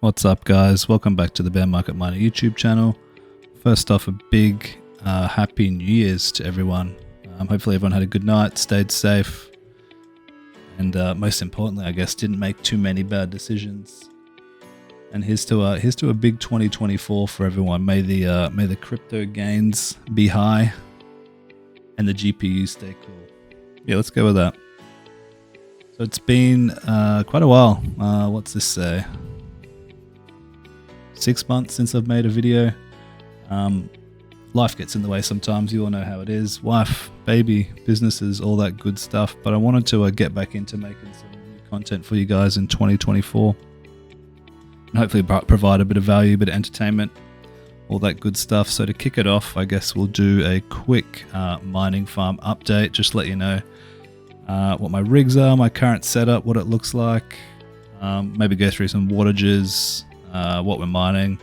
What's up, guys? Welcome back to the Bear Market Miner YouTube channel. First off, a big happy New Year's to everyone. Hopefully everyone had a good night, stayed safe, and most importantly, I guess, didn't make too many bad decisions. And here's to a big 2024 for everyone. May the crypto gains be high, and the GPUs stay cool. Yeah, let's go with that. So it's been quite a while. What's this say? 6 months since I've made a video. Life gets in the way sometimes. You all know how it is. Wife, baby, businesses, all that good stuff. But I wanted to get back into making some new content for you guys in 2024. And hopefully provide a bit of value, a bit of entertainment, all that good stuff. So to kick it off, I guess we'll do a quick mining farm update. Just let you know what my rigs are, my current setup, what it looks like. Maybe go through some wattages, what we're mining,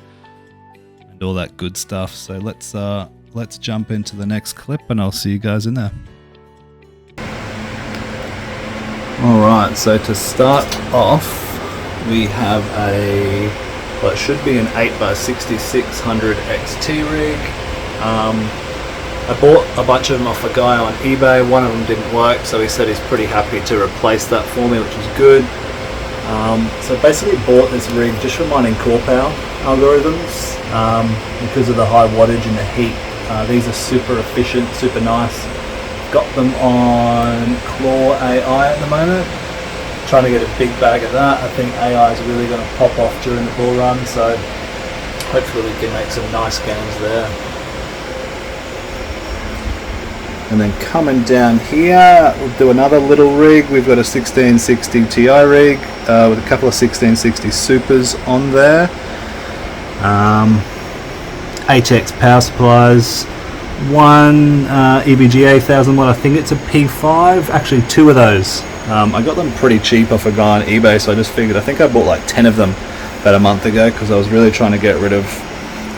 and all that good stuff. So let's jump into the next clip, and I'll see you guys in there. Alright, so to start off, we have it should be an 8x6600 XT rig. I bought a bunch of them off a guy on eBay. One of them didn't work, so he said he's pretty happy to replace that for me, which was good. So basically bought this rig just for mining core power algorithms because of the high wattage and the heat. These are super efficient, super nice. Got them on Claw AI at the moment. Trying to get a big bag of that. I think AI is really going to pop off during the bull run, so hopefully we can make some nice gains there. And then coming down here, we'll do another little rig. We've got a 1660 Ti rig with a couple of 1660 supers on there. HX power supplies. One EVGA 1000 watt, I think it's a P5. Actually, two of those. I got them pretty cheap off a guy on eBay, so I just figured, I think I bought like 10 of them about a month ago because I was really trying to get rid of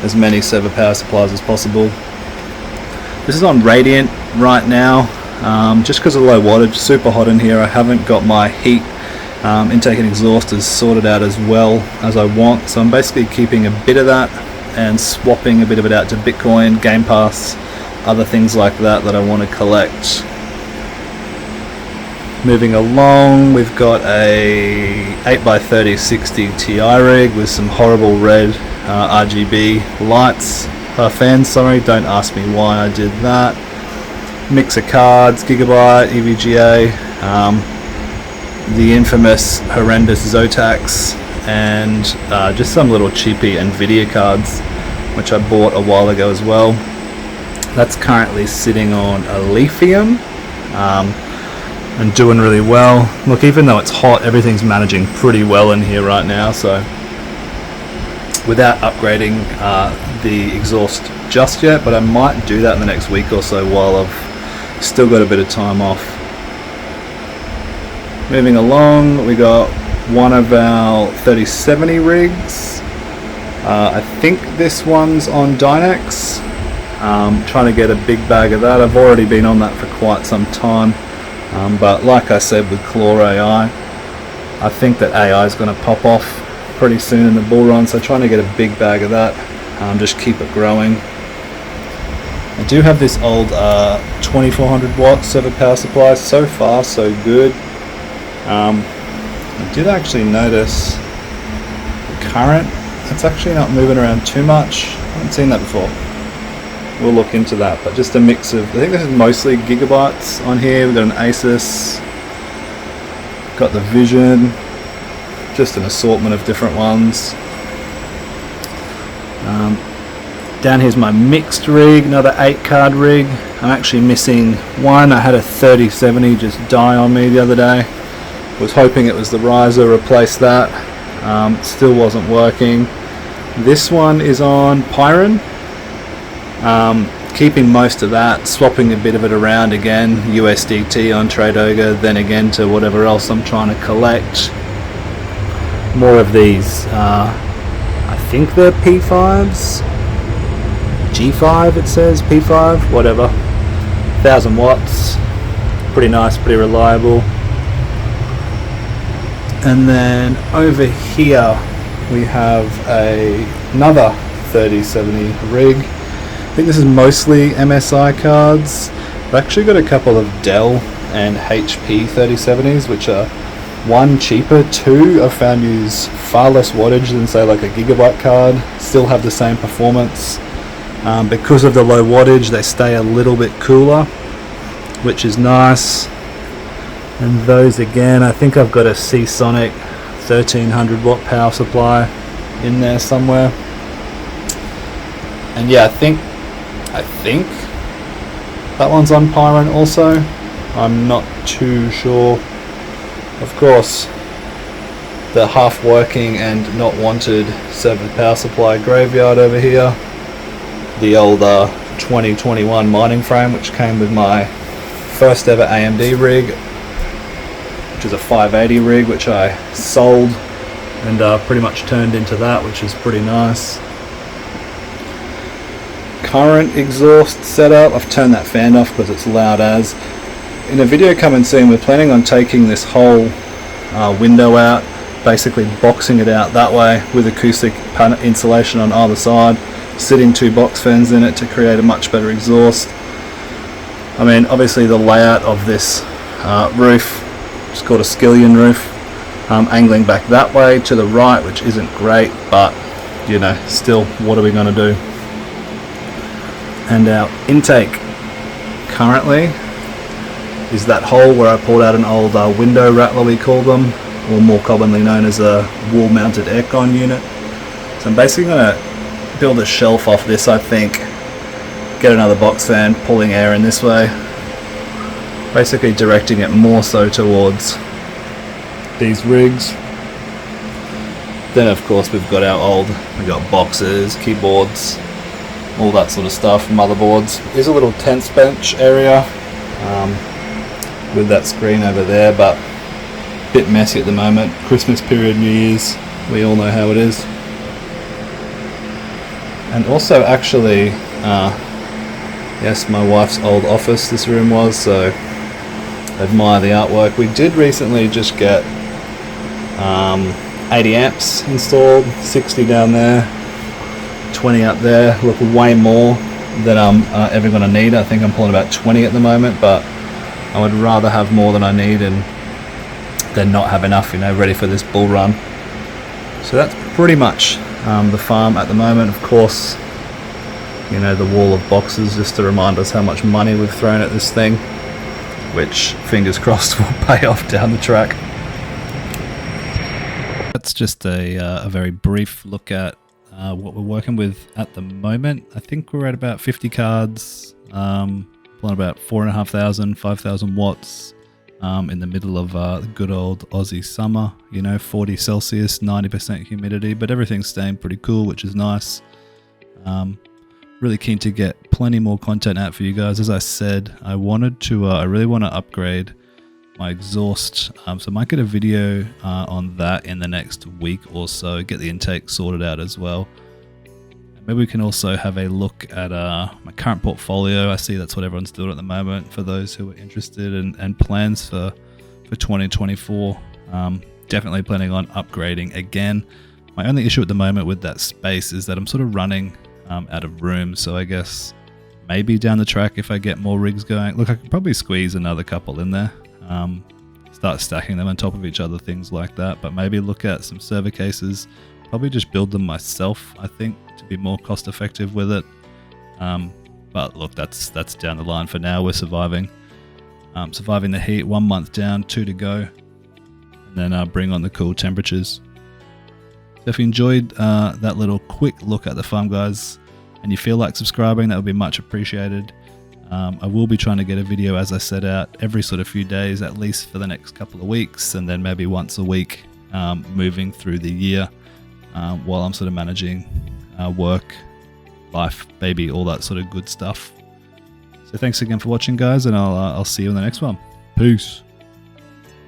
as many server power supplies as possible. This is on Radiant right now, just because of low wattage, super hot in here. I haven't got my heat intake and exhaust as sorted out as well as I want, so I'm basically keeping a bit of that and swapping a bit of it out to Bitcoin, Game Pass, other things like that I want to collect. Moving along, we've got a 8x3060 Ti rig with some horrible red RGB lights. Fans, sorry, don't ask me why I did that. Mix of cards, Gigabyte, EVGA, the infamous horrendous Zotac, and just some little cheapy NVIDIA cards, which I bought a while ago as well. That's currently sitting on a lithium and doing really well. Look, even though it's hot, everything's managing pretty well in here right now, so without upgrading the exhaust just yet, but I might do that in the next week or so while I've still got a bit of time off. Moving along, we got one of our 3070 rigs. I think this one's on Dynex. Trying to get a big bag of that. I've already been on that for quite some time, but like I said with Claw AI, I think that AI is going to pop off pretty soon in the bull run, so trying to get a big bag of that, just keep it growing. I do have this old 2400 watt server power supply. So far so good. I did actually notice the current, it's actually not moving around too much. I haven't seen that before. We'll look into that, but just a mix of, I think this is mostly gigabytes on here. We've got an Asus, got the Vision, just an assortment of different ones. Down here's my mixed rig, another 8 card rig. I'm actually missing one. I had a 3070 just die on me the other day. Was hoping it was the riser, replaced that. Still wasn't working. This one is on Pyron. Keeping most of that, swapping a bit of it around again, USDT on Tradoga, then again to whatever else I'm trying to collect. More of these, I think they're P5s, G5 it says, P5, whatever, 1000 watts, pretty nice, pretty reliable. And then over here we have another 3070 rig. I think this is mostly MSI cards. I've actually got a couple of Dell and HP 3070s, which are one cheaper, two I've found use far less wattage than say like a Gigabyte card, still have the same performance. Because of the low wattage they stay a little bit cooler, which is nice. And those again, I think I've got a Seasonic 1300 watt power supply in there somewhere. And yeah, I think that one's on Pyron also. I'm not too sure. Of course, the half working and not wanted server power supply graveyard over here. The old 2021 mining frame, which came with my first ever AMD rig, which is a 580 rig, which I sold and pretty much turned into that, which is pretty nice. Current exhaust setup, I've turned that fan off because it's loud as. In a video coming soon, we're planning on taking this whole window out, basically boxing it out that way with acoustic insulation on either side, sitting two box fans in it to create a much better exhaust. I mean, obviously the layout of this roof, it's called a skillion roof, angling back that way to the right, which isn't great, but you know, still, what are we going to do? And our intake currently is that hole where I pulled out an old window rattler, we call them, or more commonly known as a wall mounted aircon unit. So I'm basically going to build a shelf off this, I think, get another box fan, pulling air in this way, basically directing it more so towards these rigs. Then of course we've got we've got boxes, keyboards, all that sort of stuff, motherboards. There's a little tense bench area with that screen over there, but a bit messy at the moment. Christmas period, New Year's, we all know how it is. And also actually, yes, my wife's old office this room was, so admire the artwork. We did recently just get 80 amps installed, 60 down there, 20 up there. Look, way more than I'm ever going to need. I think I'm pulling about 20 at the moment, but I would rather have more than I need and then not have enough, you know, ready for this bull run. So that's pretty much the farm at the moment. Of course, you know, the wall of boxes just to remind us how much money we've thrown at this thing, which fingers crossed will pay off down the track. That's just a very brief look at what we're working with at the moment. I think we're at about 50 cards, pulling about 4,500, 5,000 watts in the middle of the good old Aussie summer, you know, 40 Celsius, 90% humidity, but everything's staying pretty cool, which is nice. Really keen to get plenty more content out for you guys. As I said, I wanted to, I really want to upgrade my exhaust, so I might get a video on that in the next week or so, get the intake sorted out as well. Maybe we can also have a look at my current portfolio. I see that's what everyone's doing at the moment for those who are interested, and plans for 2024. Definitely planning on upgrading again. My only issue at the moment with that space is that I'm sort of running out of room, so I guess maybe down the track if I get more rigs going. Look, I could probably squeeze another couple in there, start stacking them on top of each other, things like that, but maybe look at some server cases, probably just build them myself, I think, to be more cost effective with it. But look, that's down the line. For now, we're surviving the heat. 1 month down, 2 to go, and then bring on the cool temperatures. So if you enjoyed that little quick look at the farm, guys, and you feel like subscribing, that would be much appreciated. I will be trying to get a video, as I set out, every sort of few days, at least for the next couple of weeks, and then maybe once a week moving through the year, while I'm sort of managing work, life, baby, all that sort of good stuff. So thanks again for watching, guys, and I'll see you in the next one. Peace.